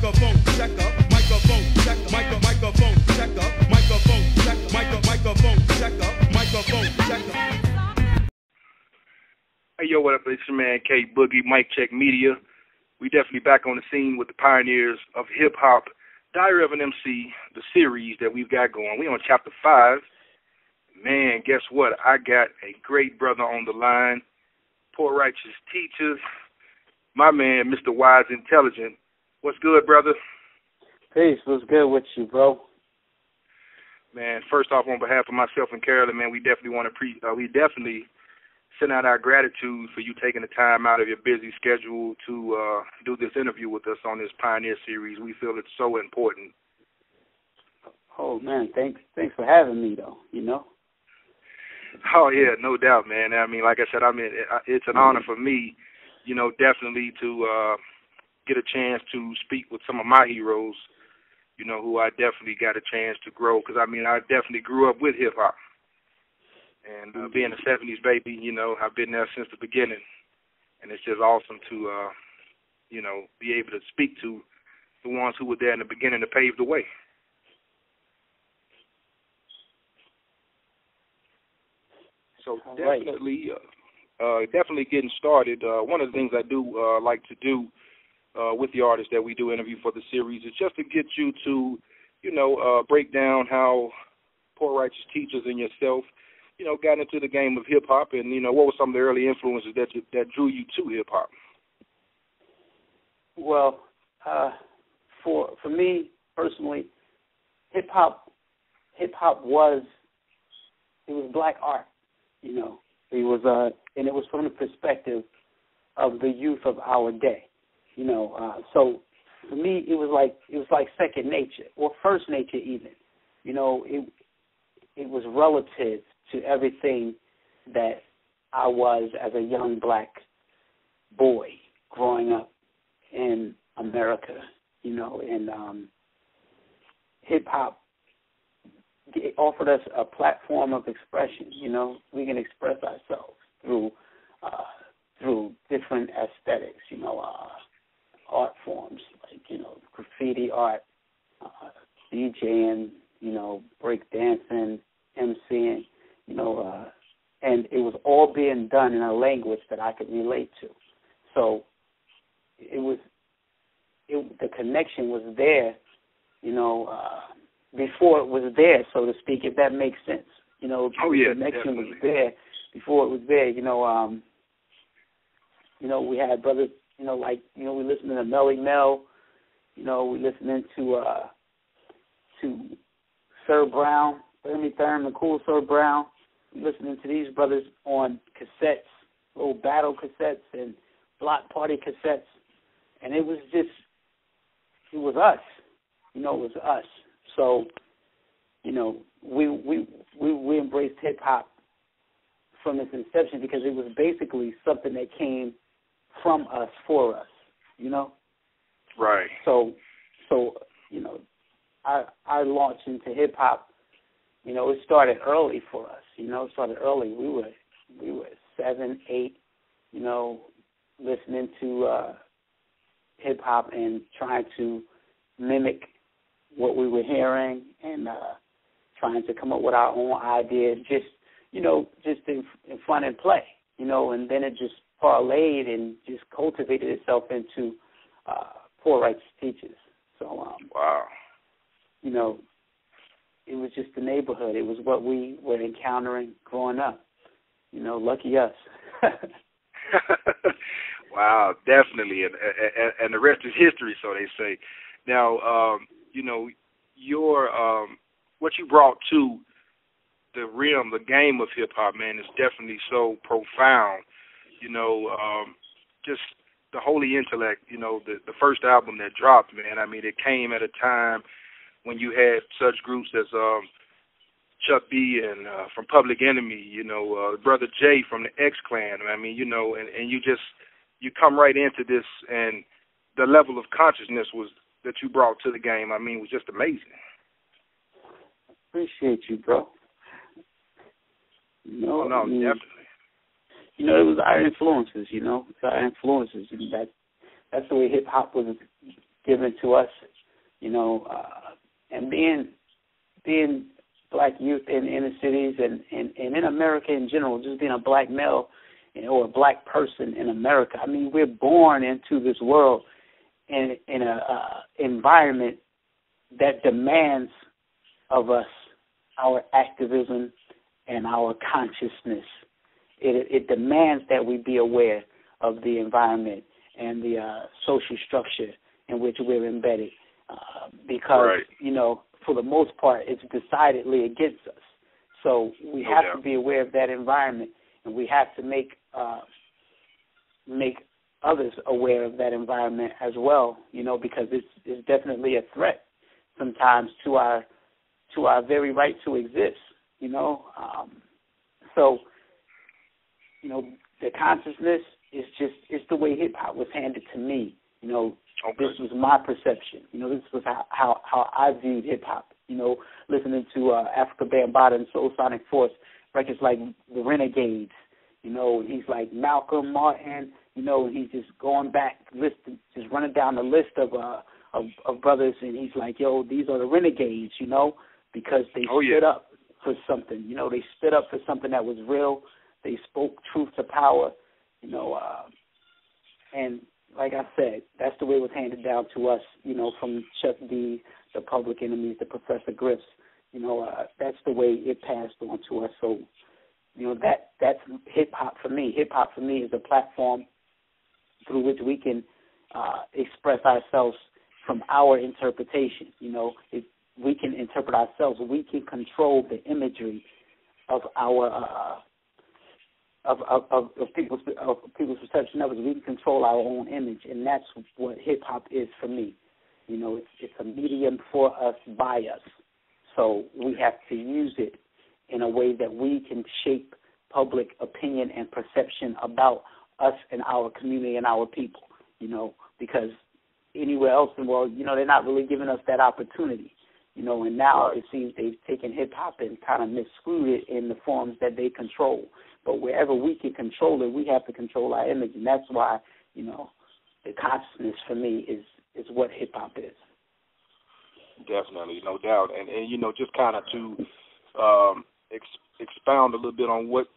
microphone checker, microphone checker, microphone checker, microphone checker, microphone checker, microphone checker. Hey, yo, what up? It's your man K Boogie, Mic Check Media. We definitely back on the scene with the pioneers of hip-hop, Diary of an MC, the series that we've got going. We on chapter 5. Man, guess what? I got a great brother on the line, Poor Righteous Teachers, my man, Mr. Wise Intelligent. What's good, brother? Peace. What's good with you, bro? Man, first off, on behalf of myself and Carolyn, man, we definitely want to we definitely send out our gratitude for you taking the time out of your busy schedule to do this interview with us on this Pioneer Series. We feel it's so important. Oh, man, thanks for having me, though, you know? Oh, yeah, no doubt, man. I mean, like I said, it's an honor for me, you know, definitely to get a chance to speak with some of my heroes, you know, who I definitely got a chance to grow, because, I mean, I definitely grew up with hip-hop. And being a 70s baby, you know, I've been there since the beginning. And it's just awesome to, you know, be able to speak to the ones who were there in the beginning to pave the way. So definitely, definitely getting started. One of the things I do like to do with the artists that we do interview for the series is just to get you to, you know, break down how Poor Righteous Teachers and yourself, you know, got into the game of hip-hop, and, you know, what were some of the early influences that drew you to hip-hop? Well, for me, personally, hip-hop was black art, you know. It was, and it was from the perspective of the youth of our day, you know. So for me, it was like second nature, or first nature even. You know, it was relative to everything that I was as a young black boy growing up in America, you know, and hip-hop offered us a platform of expression, you know. We can express ourselves through different aesthetics, you know, art forms, like, you know, graffiti art, DJing, you know, break dancing, MCing, you know, and it was all being done in a language that I could relate to. So the connection was there, you know, before it was there, so to speak, if that makes sense. You know, oh, yeah, the connection definitely was there before it was there. You know, we had brothers, you know, like, you know, we listening to Melly Mel, you know, we listening to Sir Brown, Ernie Thurman, Cool Sir Brown, listening to these brothers on cassettes, little battle cassettes and block party cassettes, and it was us, you know, it was us. So, you know, we embraced hip hop from its inception because it was basically something that came from us for us, you know. Right. So you know, our launch into hip hop, you know, it started early for us. You know, it started early. We were 7, 8, you know, listening to hip hop and trying to mimic what we were hearing and trying to come up with our own ideas, just, you know, just in fun and play, you know, and then it just parlayed and just cultivated itself into Poor Righteous Teachers. So, wow. You know, it was just the neighborhood. It was what we were encountering growing up. You know, lucky us. Wow, definitely, and the rest is history, so they say. Now, you know, your what you brought to the realm, the game of hip hop, man, is definitely so profound. You know, just the Holy Intellect. You know, the first album that dropped, man. I mean, it came at a time when you had such groups as Chuck B and from Public Enemy, you know, Brother Jay from the X Clan. I mean, you know, and you come right into this, and the level of consciousness that you brought to the game, I mean, was just amazing. Appreciate you, bro. You know, no, definitely. You know, it was our influences. You know, it's our influences, and that's the way hip hop was given to us, and being black youth in inner cities and in America in general, just being a black male or a black person in America. I mean, we're born into this world in a environment that demands of us our activism and our consciousness. It demands that we be aware of the environment and the social structure in which we're embedded, because, for the most part, it's decidedly against us. So we have to be aware of that environment, and we have to make others aware of that environment as well, because it's definitely a threat sometimes to our very right to exist, So, the consciousness is it's the way hip-hop was handed to me, This was my perception. This was how I viewed hip-hop, listening to Africa Bambaataa and Soul Sonic Force, records like The Renegades, he's like Malcolm Martin, he's just going back, just running down the list of brothers, and he's like, yo, these are the renegades, because they stood up for something, they stood up for something that was real. They spoke truth to power, and like I said, that's the way it was handed down to us, from Chuck D, the Public Enemies, the Professor Griffs, that's the way it passed on to us. So, that's hip-hop for me. Hip-hop for me is a platform through which we can express ourselves from our interpretation. If we can interpret ourselves, we can control the imagery of our of people's perception of us. We can control our own image, and that's what hip hop is for me. It's a medium for us, by us. So we have to use it in a way that we can shape public opinion and perception about us and our community and our people. Because anywhere else in the world, they're not really giving us that opportunity. And now it seems they've taken hip-hop and kind of miscrewed it in the forms that they control. But wherever we can control it, we have to control our image. And that's why, the consciousness for me is what hip-hop is. Definitely, no doubt. And just kind of to expound a little bit on what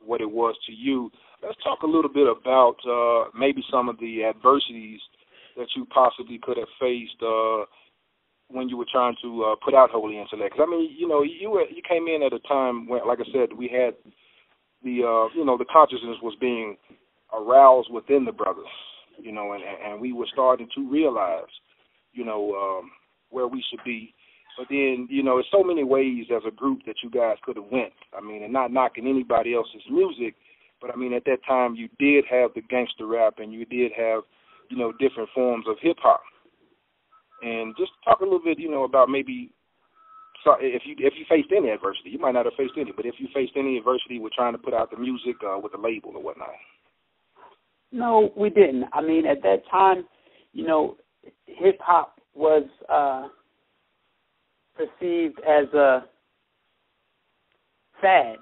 what it was to you, let's talk a little bit about maybe some of the adversities that you possibly could have faced when you were trying to put out Holy Intellect. 'Cause, I mean, you came in at a time when, like I said, we had the consciousness was being aroused within the brothers, and we were starting to realize, where we should be. But then, there's so many ways as a group that you guys could have went. I mean, and not knocking anybody else's music, but, I mean, at that time you did have the gangster rap and you did have, different forms of hip-hop. And just talk a little bit, about maybe if you faced any adversity. You might not have faced any, but if you faced any adversity with trying to put out the music with the label or whatnot. No, we didn't. I mean, at that time, hip-hop was perceived as a fad,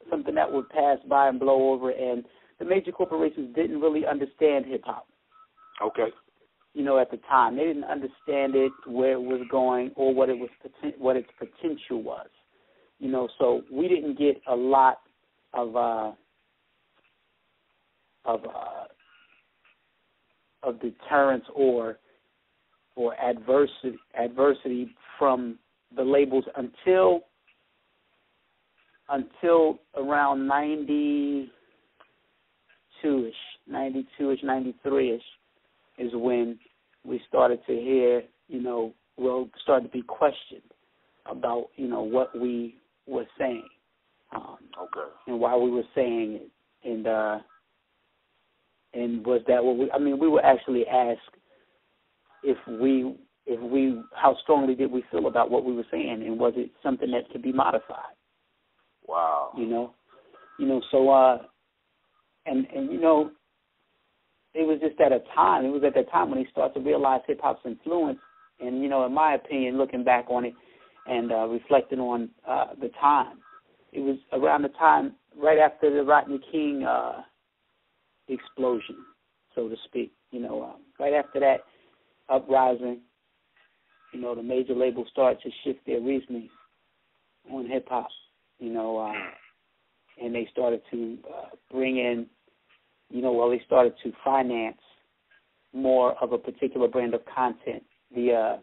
something that would pass by and blow over, and the major corporations didn't really understand hip-hop. Okay. At the time, they didn't understand it, where it was going, or what its potential was. So we didn't get a lot of deterrence or adversity from the labels until around 92-ish, 93-ish is when we started to hear, started to be questioned about, what we were saying, and why we were saying it, and was that what we? I mean, we were actually asked if we how strongly did we feel about what we were saying, and was it something that could be modified? Wow. So it was just at a time. It was at that time when he started to realize hip hop's influence, and in my opinion, looking back on it and reflecting on the time, it was around the time right after the Rodney King explosion. so to speak. Right after that uprising, the major labels started to shift their reasoning on hip hop, and they started to bring in, they started to finance more of a particular brand of content. The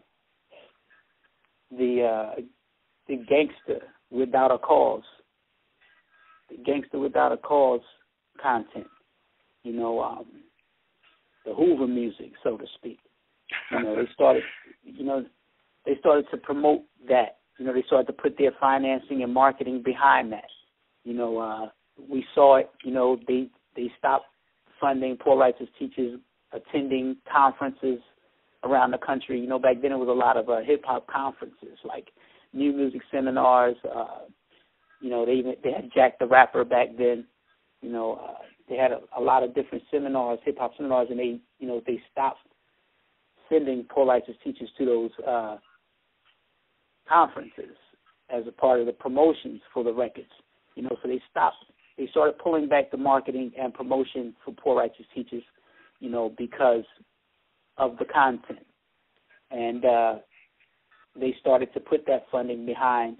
gangster without a cause. The gangster without a cause content. The Hoover music, so to speak. They started to promote that. They started to put their financing and marketing behind that. We saw it. They stopped funding poor rights teachers attending conferences around the country. Back then it was a lot of hip hop conferences, like new music seminars. They had Jack the Rapper back then. They had a lot of different seminars, hip hop seminars, and they stopped sending poor rights teachers to those conferences as a part of the promotions for the records. So they stopped. They started pulling back the marketing and promotion for poor righteous teachers, because of the content. And they started to put that funding behind,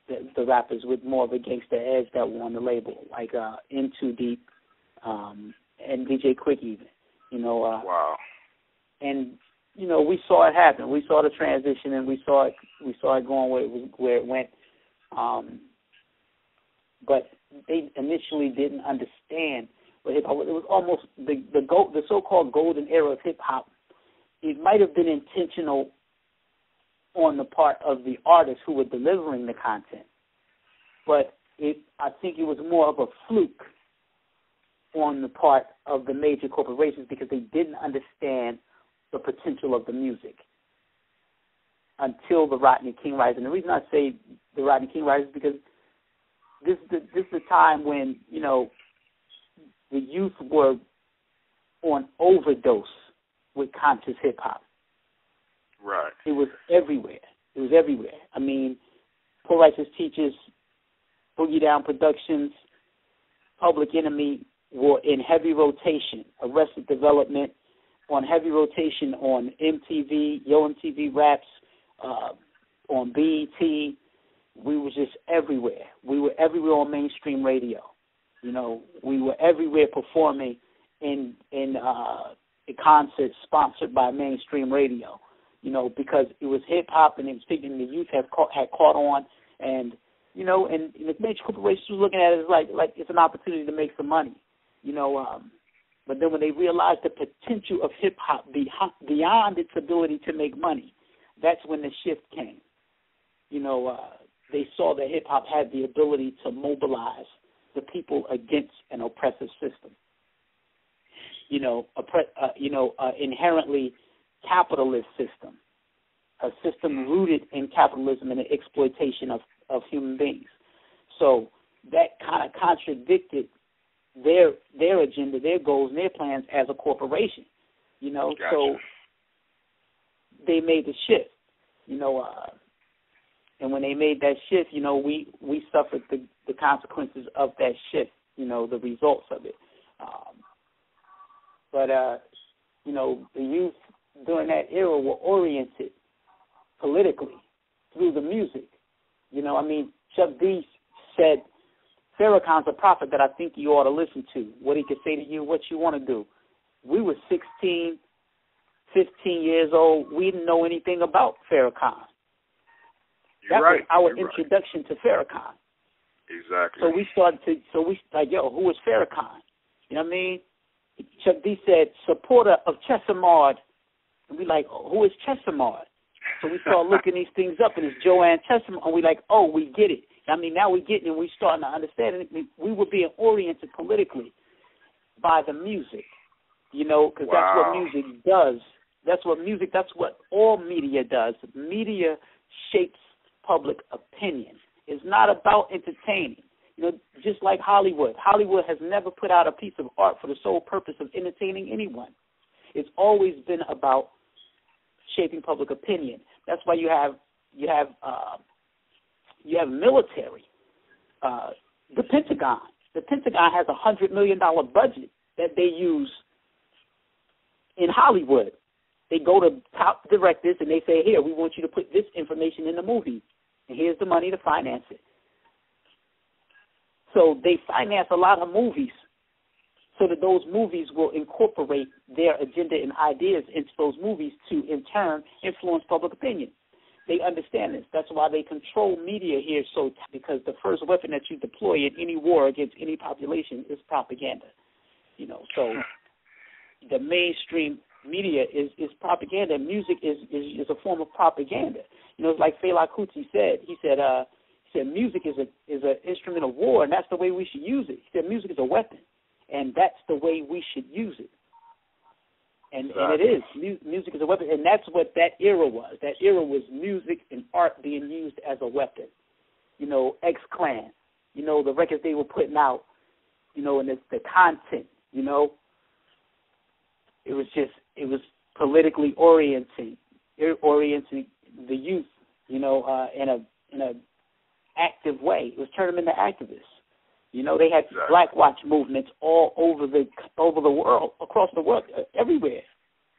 the rappers with more of a gangster edge that were on the label, like In Too Deep and DJ Quick even. Wow. And we saw it happen. We saw the transition, and we saw it going where it went. But they initially didn't understand what hip hop was. It was almost the so-called golden era of hip hop. It might have been intentional on the part of the artists who were delivering the content, but I think it was more of a fluke on the part of the major corporations, because they didn't understand the potential of the music until the Rodney King rise. And the reason I say the Rodney King rise is because this is a time when, the youth were on overdose with conscious hip-hop. Right. It was everywhere. I mean, Poor Righteous Teachers, Boogie Down Productions, Public Enemy were in heavy rotation. Arrested Development on heavy rotation on MTV, Yo MTV Raps, on BET. We were just everywhere. We were everywhere on mainstream radio. We were everywhere performing in concerts sponsored by mainstream radio. Because it was hip hop, and it was thinking the youth had caught on, and and the major corporations were looking at it as like it's an opportunity to make some money. But then when they realized the potential of hip hop beyond its ability to make money, that's when the shift came. They saw that hip hop had the ability to mobilize the people against an oppressive system. Inherently capitalist system, a system rooted in capitalism and the exploitation of human beings. So that kind of contradicted their agenda, their goals, and their plans as a corporation. Gotcha. So they made the shift. And when they made that shift, we suffered the consequences of that shift. The results of it. But the youth during that era were oriented politically through the music. Chuck D said, Farrakhan's a prophet that I think you ought to listen to. What he could say to you, what you want to do. We were 16, 15 years old. We didn't know anything about Farrakhan. That was our introduction to Farrakhan. Exactly. So we started who is Farrakhan? You know what I mean? Chuck D said, supporter of Chesimard. And we like, who is Chesimard? So we start looking these things up, and it's Joanne Chesimard, and we like, oh, we get it. Now we get it, and we starting to understand it. We were being oriented politically by the music, because that's what music does. That's what all media does. Media shapes public opinion. It's not about entertaining. Just like Hollywood. Hollywood has never put out a piece of art for the sole purpose of entertaining anyone. It's always been about shaping public opinion. That's why you have military. The Pentagon. The Pentagon has $100 million budget that they use Hollywood. They go to top directors and they say, here, we want you to put this information in the movie, and here's the money to finance it. So they finance a lot of movies so that those movies will incorporate their agenda and ideas into those movies to, in turn, influence public opinion. They understand this. That's why they control media here because the first weapon that you deploy in any war against any population is propaganda. So the mainstream media is propaganda. Music is a form of propaganda. It's like Fela Kuti said. He said music is an instrument of war, and that's the way we should use it. He said music is a weapon, and that's the way we should use it. And it is. Music is a weapon, and that's what that era was. That era was music and art being used as a weapon. X-Clan, the records they were putting out, and the content, it was politically orienting the youth, in a active way. It was turning them into activists. They had Black Watch movements all over the world, across the world, everywhere.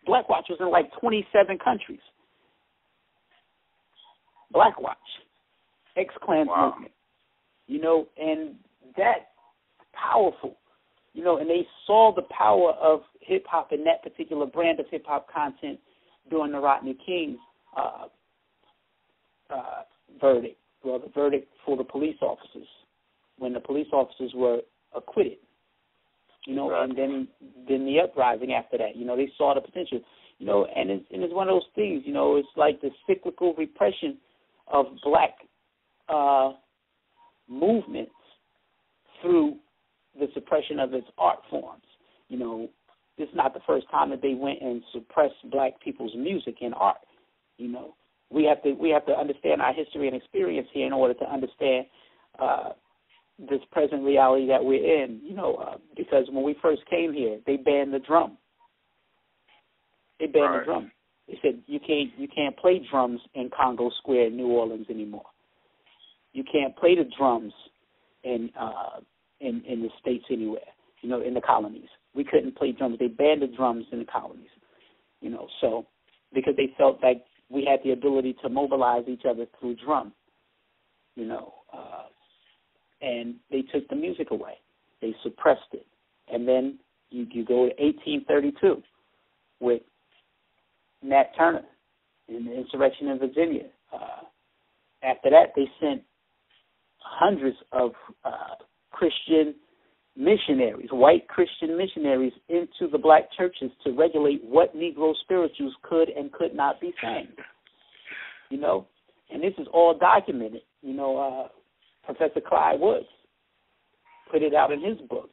Black Watch was in like 27 countries. Black Watch, X-Clan movement, and that's powerful, and they saw the power of hip-hop and that particular brand of hip-hop content during the Rodney King's verdict, the verdict for the police officers, when the police officers were acquitted, and then the uprising after that. They saw the potential, and it's one of those things, it's like the cyclical repression of black movements through the suppression of its art forms. This is not the first time that they went and suppressed black people's music and art. We have to understand our history and experience here in order to understand this present reality that we're in, because when we first came here, they banned the drum. They banned the drum. They said you can't play drums in Congo Square, New Orleans anymore. You can't play the drums in the States anywhere, in the colonies. We couldn't play drums. They banned the drums in the colonies, so because they felt like we had the ability to mobilize each other through drum, and they took the music away. They suppressed it. And then you go to 1832 with Nat Turner in the insurrection in Virginia. After that, they sent hundreds of Christian missionaries, white Christian missionaries, into the black churches to regulate what Negro spirituals could and could not be sang. And this is all documented. Professor Clyde Woods put it out in his book,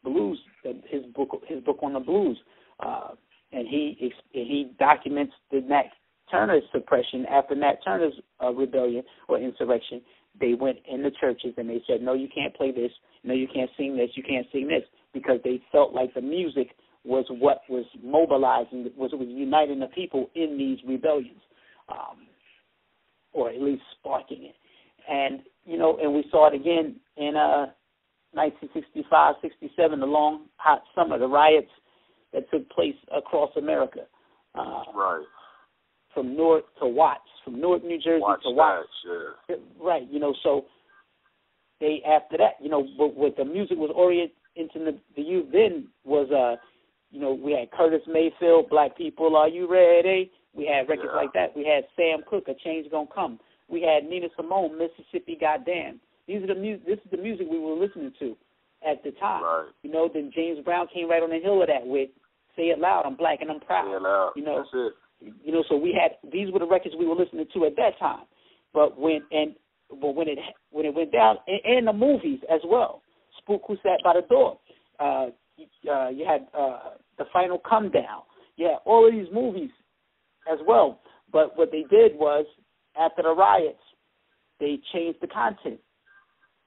Blues, his book on the blues, and he documents the Nat Turner's suppression after Nat Turner's rebellion or insurrection. They went in the churches and they said, no, you can't play this, no, you can't sing this, you can't sing this, because they felt like the music was what was mobilizing, was uniting the people in these rebellions, or at least sparking it. And, and we saw it again in 1965, 67, the long, hot summer, the riots that took place across America. From Newark to Watts, from Newark, New Jersey to Watts. Yeah. Right, so they, after that, what the music was oriented into the youth then was, we had Curtis Mayfield, Black People, Are You Ready? We had records like that. We had Sam Cooke, A Change Gonna Come. We had Nina Simone, Mississippi Goddamn. This is the music we were listening to at the time. Right. Then James Brown came right on the hill of that with Say It Loud, I'm Black and I'm Proud. Say It Loud. That's it. So these were the records we were listening to at that time. But when it went down, and the movies as well, Spook Who Sat by the Door, you had The Final Come Down. Yeah, all of these movies as well. But what they did was, after the riots, they changed the content.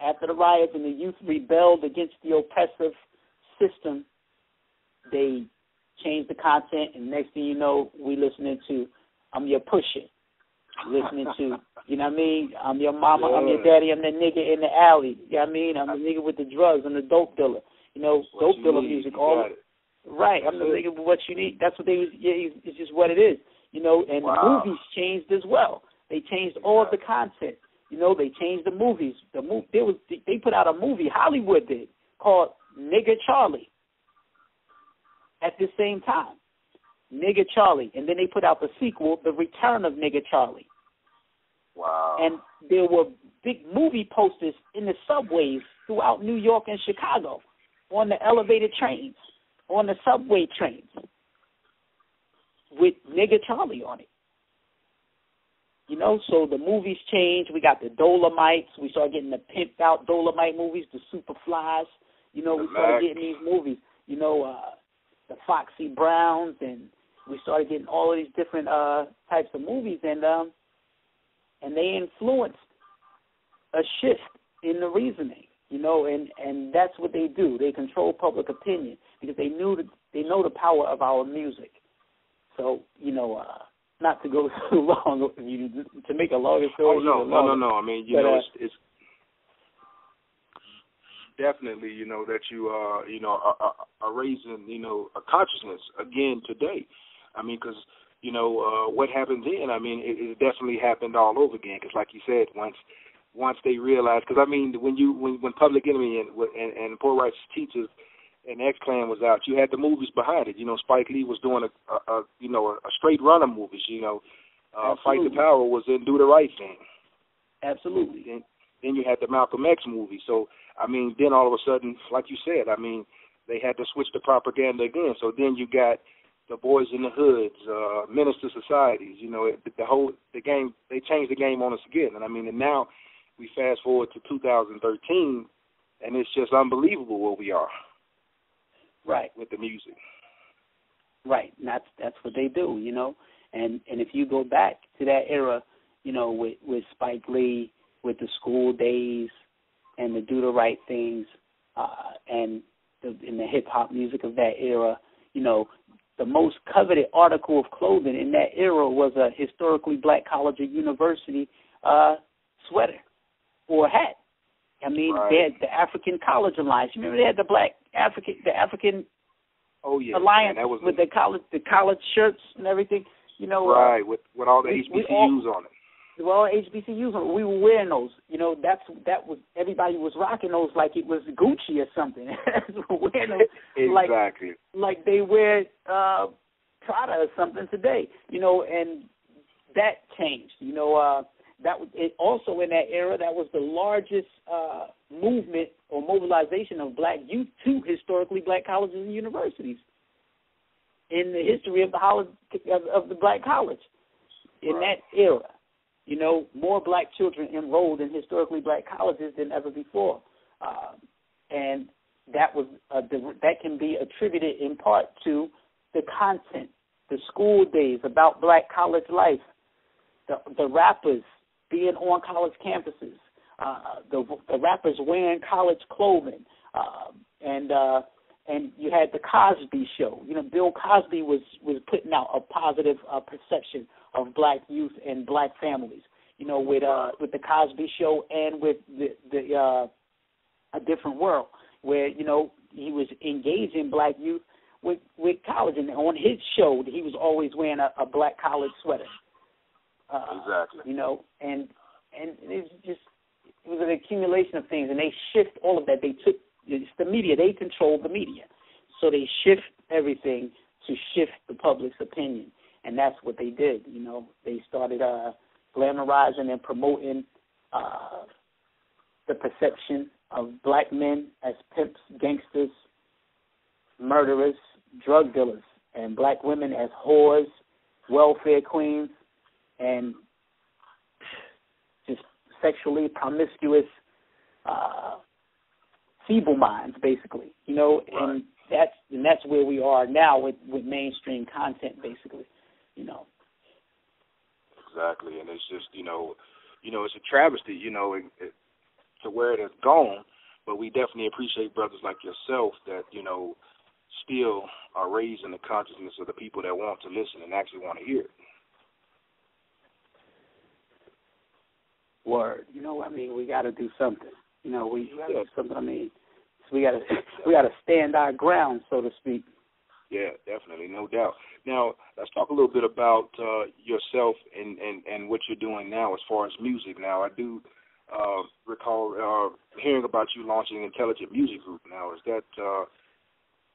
After the riots and the youth rebelled against the oppressive system, they changed the content, and next thing you know, we listening to I'm Your Pusher. Listening to, you know what I mean? I'm your mama, I'm your daddy, I'm the nigga in the alley. You know what I mean? I'm the nigga with the drugs, I'm the dope dealer. Dope dealer music. Right. I'm just thinking what you need. That's what they. Yeah, it's just what it is. You know, and the movies changed as well. They changed all of the content. You know, they changed the movies. They put out a movie, Hollywood did, called Nigga Charlie. At the same time, Nigga Charlie, and then they put out the sequel, The Return of Nigga Charlie. Wow. And there were big movie posters in the subways throughout New York and Chicago, on the elevated trains, on the subway trains, with Nigga Charlie on it. You know, so the movies changed. We got the Dolomites. We started getting the pimped out Dolomite movies, the Superflies. You know, we started getting these movies. You know, the Foxy Browns, and we started getting all of these different types of movies, and they influenced a shift in the reasoning. You know, and that's what they do. They control public opinion because they know the power of our music. So, you know, not to go too long, to make a longer story. Oh, no. I mean, you know, it's definitely, you know, that you are raising, you know, a consciousness again today. I mean, because, you know, what happened then, I mean, it definitely happened all over again. Because like you said, once they realized, because, I mean, when Public Enemy and Poor Righteous Teachers and X-Clan was out, you had the movies behind it. You know, Spike Lee was doing a straight runner movies, you know. Fight the Power was in Do the Right Thing. Absolutely. Then you had the Malcolm X movie. So, I mean, then all of a sudden, like you said, I mean, they had to switch to propaganda again. So then you got the Boys in the Hoods, Minister Societies, you know, the game, they changed the game on us again. And I mean, and now we fast forward to 2013, and it's just unbelievable where we are. Right. With the music. Right. And that's what they do, you know. And if you go back to that era, you know, with Spike Lee, with the School Days and the Do the Right Things, and in the hip-hop music of that era, you know, the most coveted article of clothing in that era was a historically black college or university sweater or hat. I mean, They had the African College Alliance. You remember they had the African Alliance with the college shirts and everything. You know, right, with all the HBCUs on it. With all HBCUs on it. We were wearing those. You know, that was everybody was rocking those like it was Gucci or something. Wearing those exactly. Like they wear Prada or something today. You know, and that changed. You know, that was it. Also in that era, that was the largest movement or mobilization of black youth to historically black colleges and universities in the history of the black college. In that era, you know, more black children enrolled in historically black colleges than ever before, and that was that can be attributed in part to the content, the school days about black college life, the rappers being on college campuses, the rappers wearing college clothing, and you had the Cosby Show. You know, Bill Cosby was putting out a positive perception of black youth and black families. You know, with the Cosby Show and with the A Different World, where you know he was engaging black youth with college, and on his show he was always wearing a black college sweater. Exactly. You know, and it was an accumulation of things, and they shift all of that. It's the media. They control the media. So they shift everything to shift the public's opinion. And that's what they did. You know, they started glamorizing and promoting the perception of black men as pimps, gangsters, murderers, drug dealers, and black women as whores, welfare queens, and just sexually promiscuous feeble minds, basically, you know, right. and that's where we are now with mainstream content, basically, you know. Exactly, and it's just you know, it's a travesty, you know, to where it has gone. But we definitely appreciate brothers like yourself that you know still are raising the consciousness of the people that want to listen and actually want to hear it. Word, you know, I mean, we got to do something. You know, we got to do something. I mean, so we got to stand our ground, so to speak. Yeah, definitely, no doubt. Now, let's talk a little bit about yourself and what you're doing now as far as music. Now, I do recall hearing about you launching an Intelligent Music Group. Now, is that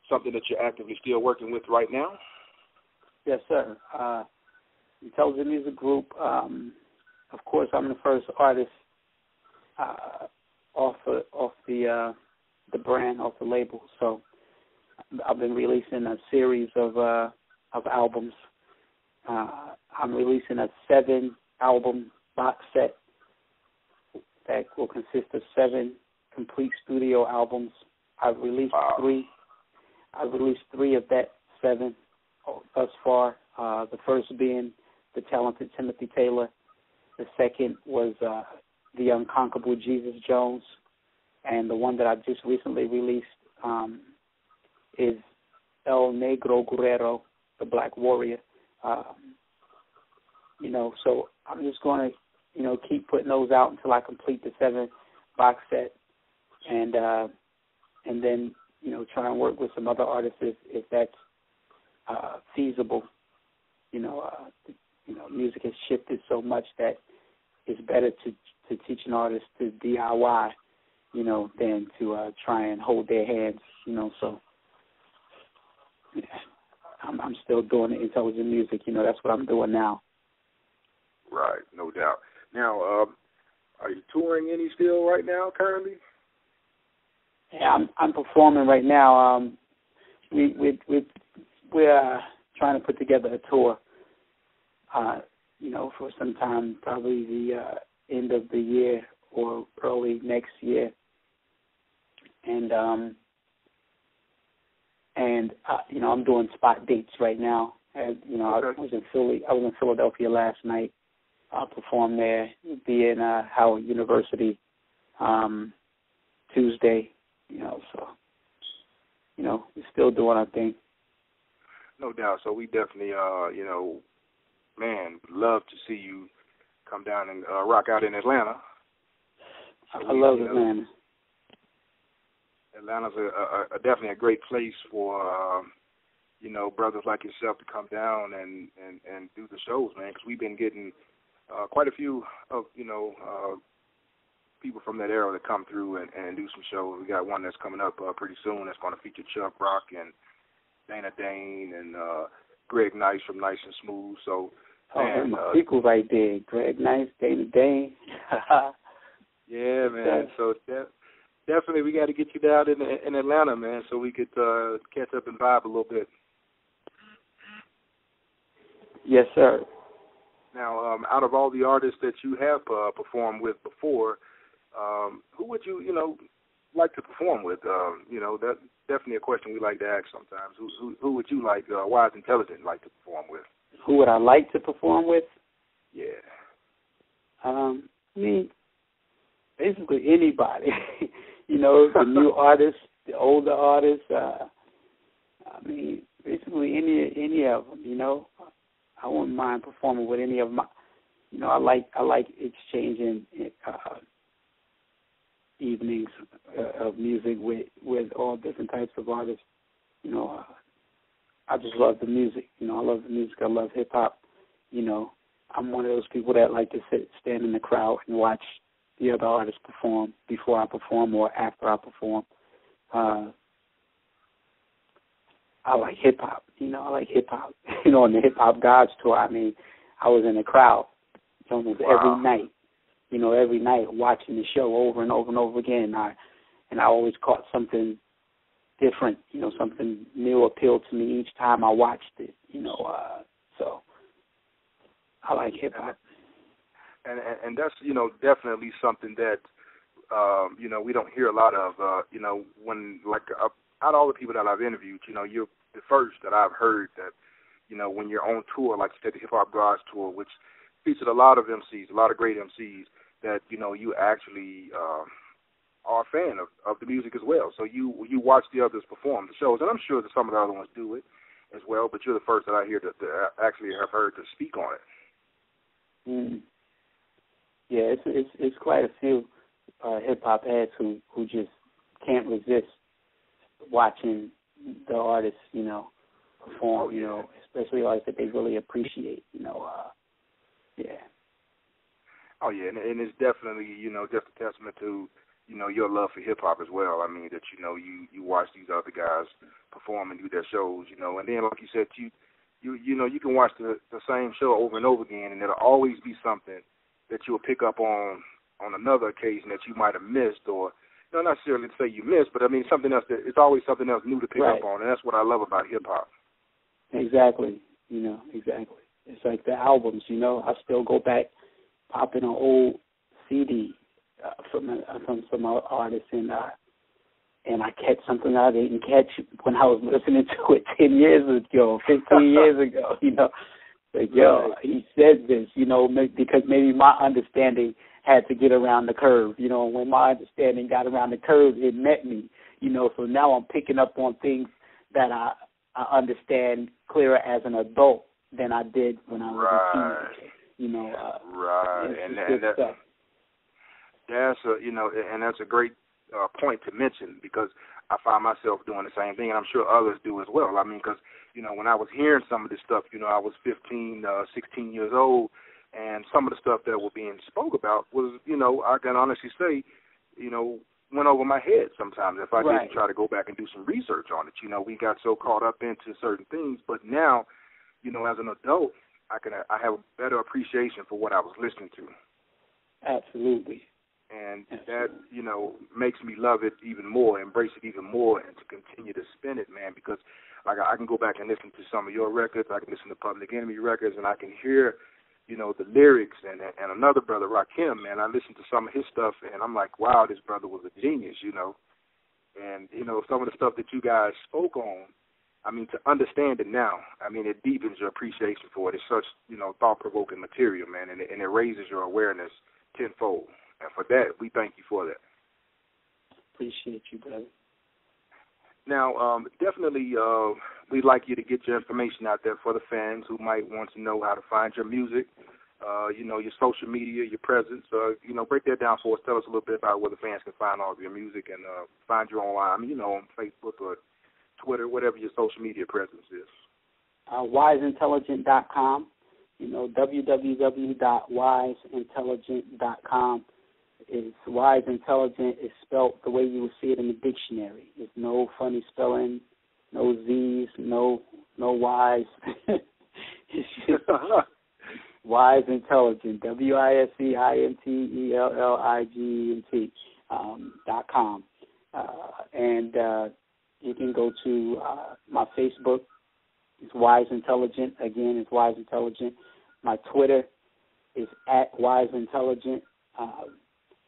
something that you're actively still working with right now? Yes, sir. Intelligent Music Group. Of course, I'm the first artist off the brand, off the label. So I've been releasing a series of albums. I'm releasing a 7-album box set that will consist of 7 complete studio albums. I've released 3. I've released 3 of that 7 thus far. The first being The Talented Timothy Taylor. The second was The Unconquerable Jesus Jones. And the one that I just recently released is El Negro Guerrero, the Black Warrior. So I'm just going to, keep putting those out until I complete the 7 box set, and then try and work with some other artists if that's feasible. Music has shifted so much that it's better to teach an artist to DIY, than to try and hold their hands. So yeah, I'm still doing the intelligent music. That's what I'm doing now. Right, no doubt. Now, are you touring any still right now, currently? Yeah, I'm performing right now. We're trying to put together a tour. For some time, probably the end of the year or early next year, and I'm doing spot dates right now. Okay. I was in Philly. I was in Philadelphia last night. I'll perform there. Be in Howard University Tuesday. We're still doing our thing. No doubt. So we definitely, would love to see you come down and rock out in Atlanta. I love Atlanta. Atlanta's definitely a great place for, brothers like yourself to come down and do the shows, man, because we've been getting quite a few of, people from that era that come through and do some shows. We got one that's coming up pretty soon that's going to feature Chuck Rock and Dana Dane and Greg Nice from Nice and Smooth. So, man, my people right there, Greg Nice, Dana Dane. Yeah, man. So definitely we got to get you down in Atlanta, man, so we could catch up and vibe a little bit. Yes, sir. Now, out of all the artists that you have performed with before, who would you, like to perform with? That's definitely a question we like to ask sometimes. Who would you like, Wise Intelligent, like to perform with? Who would I like to perform with? Yeah. Basically anybody. The new artists, the older artists. Basically any of them. I wouldn't mind performing with any of them. I like exchanging evenings of music with all different types of artists. I just love the music. I love the music. I love hip hop. I'm one of those people that like to stand in the crowd and watch the other artists perform before I perform or after I perform. I like hip hop. I like hip hop. On the Hip Hop Gods tour, I was in the crowd almost every night. Every night watching the show over and over and over again. I always caught something different. Something new appealed to me each time I watched it. So I like hip hop. And that's definitely something that we don't hear a lot of. When out of all the people that I've interviewed, you're the first that I've heard that when you're on tour, like you said, the Hip Hop Gods tour, which featured a lot of MCs, a lot of great MCs, that you actually are a fan of the music as well. So you watch the others perform the shows, and I'm sure that some of the other ones do it as well. But you're the first that I hear that actually have heard to speak on it. Mm. Yeah, it's quite a few hip hop heads who just can't resist watching the artists, perform, especially artists that they really appreciate, yeah. Oh, yeah, and it's definitely, just a testament to, your love for hip-hop as well. I mean, that, you watch these other guys perform and do their shows, and then, like you said, you can watch the same show over and over again, and it'll always be something that you'll pick up on another occasion that you might have missed, or not necessarily to say you missed, but I mean something else it's always something else new to pick up on, and that's what I love about hip hop. Exactly. Exactly. It's like the albums, I still go back, pop in an old CD from some artists, and I catch something I didn't catch when I was listening to it 10 years ago, 15 years ago, Like, he said this, because maybe my understanding had to get around the curve, when my understanding got around the curve, it met me, so now I'm picking up on things that I understand clearer as an adult than I did when I was a teenager, Right, and that's a great point to mention, because I find myself doing the same thing, and I'm sure others do as well. I mean, because, when I was hearing some of this stuff, I was 15, 16 years old, and some of the stuff that was being spoke about was, I can honestly say, went over my head sometimes if I didn't try to go back and do some research on it. We got so caught up into certain things, but now, as an adult, I have a better appreciation for what I was listening to. Absolutely. And that, makes me love it even more, embrace it even more, and to continue to spin it, man, because like I can go back and listen to some of your records, I can listen to Public Enemy records, and I can hear, the lyrics, and another brother, Rakim, man, I listen to some of his stuff, and I'm like, wow, this brother was a genius, And, some of the stuff that you guys spoke on, I mean, to understand it now, I mean, it deepens your appreciation for it. It's such, thought-provoking material, man, and it raises your awareness tenfold. And for that, we thank you for that. Appreciate you, brother. Now, definitely, we'd like you to get your information out there for the fans who might want to know how to find your music, your social media, your presence. Break that down for us. Tell us a little bit about where the fans can find all of your music and find you online, on Facebook or Twitter, whatever your social media presence is. Wiseintelligent.com, www.wiseintelligent.com. Is Wise Intelligent is spelled the way you would see it in the dictionary. There's no funny spelling, no Z's, no Y's. It's just Wise Intelligent, WISEINTELLIGENT.com. And you can go to my Facebook. It's Wise Intelligent. Again, it's Wise Intelligent. My Twitter is @WiseIntelligent.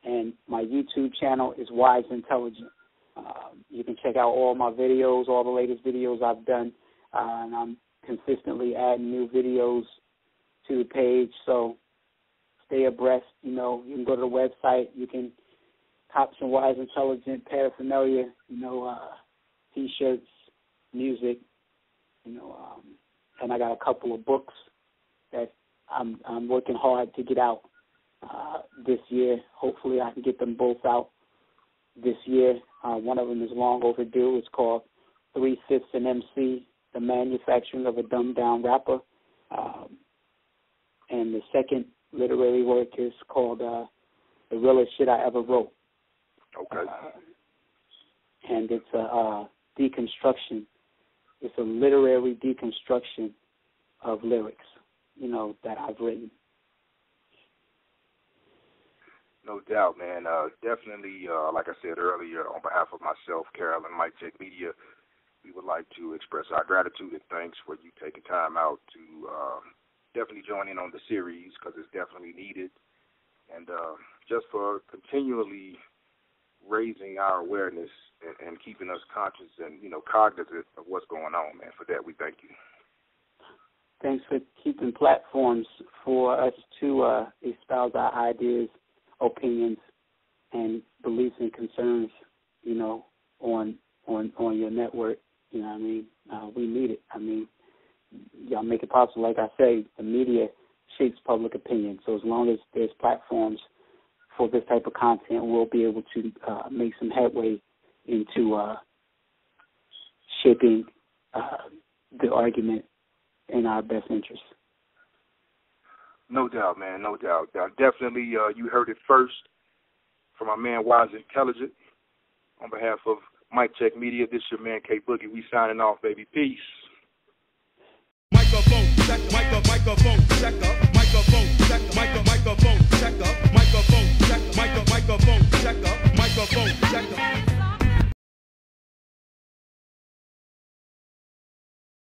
And my YouTube channel is Wise Intelligent. You can check out all my videos, all the latest videos I've done, and I'm consistently adding new videos to the page, so stay abreast. You can go to the website. You can cop some Wise Intelligent paraphernalia, T-shirts, music, and I got a couple of books that I'm working hard to get out this year. Hopefully I can get them both out this year. One of them is long overdue. It's called 3/5 an MC, The Manufacturing of a Dumbed-Down Rapper. And the second literary work is called The Realest Shit I Ever Wrote. Okay. And it's a deconstruction. It's a literary deconstruction of lyrics, that I've written. No doubt, man. Definitely, like I said earlier, on behalf of myself, Carol, and Mike Tech Media, we would like to express our gratitude and thanks for you taking time out to definitely join in on the series, because it's definitely needed, and just for continually raising our awareness and keeping us conscious and, cognizant of what's going on, man. For that, we thank you. Thanks for keeping platforms for us to espouse our ideas, opinions, and beliefs and concerns, on your network. You know what I mean? We need it. I mean, y'all make it possible. Like I say, the media shapes public opinion. So as long as there's platforms for this type of content, we'll be able to make some headway into shaping the argument in our best interest. No doubt, man. No doubt. Definitely, you heard it first from our man Wise Intelligent. On behalf of Mike Check Media, this your man K Boogie. We signing off, baby. Peace. Microphone check, microphone check up, microphone check, microphone check up, microphone